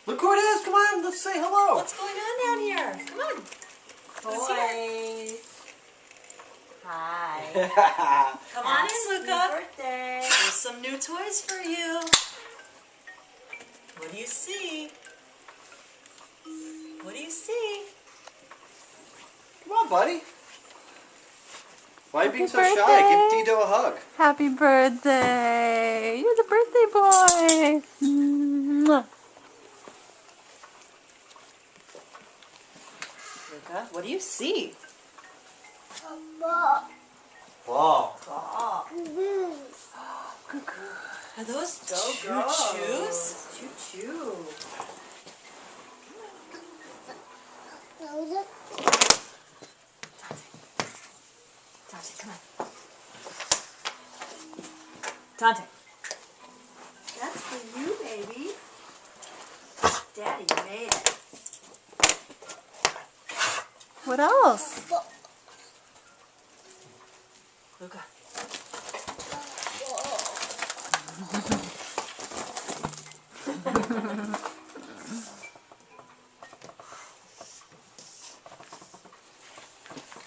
Look who it is. Come on, let's say hello. What's going on down here? Come on. Who's here? Hi. Come on in, Luca. Happy birthday. There's some new toys for you. What do you see? What do you see? Come on, buddy. Why are you being so Happy shy? Give birthday. Dido a hug. Happy birthday. You're the birthday boy. Mwah. Luca, what do you see? Wow. Oh. Are those choo-choos? Choo-choo. Dante, come on. Dante. That's for you, baby. Daddy made it. What else? Luca.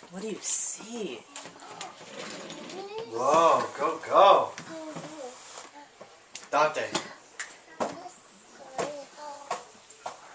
What do you see? Whoa, go, go. Dante.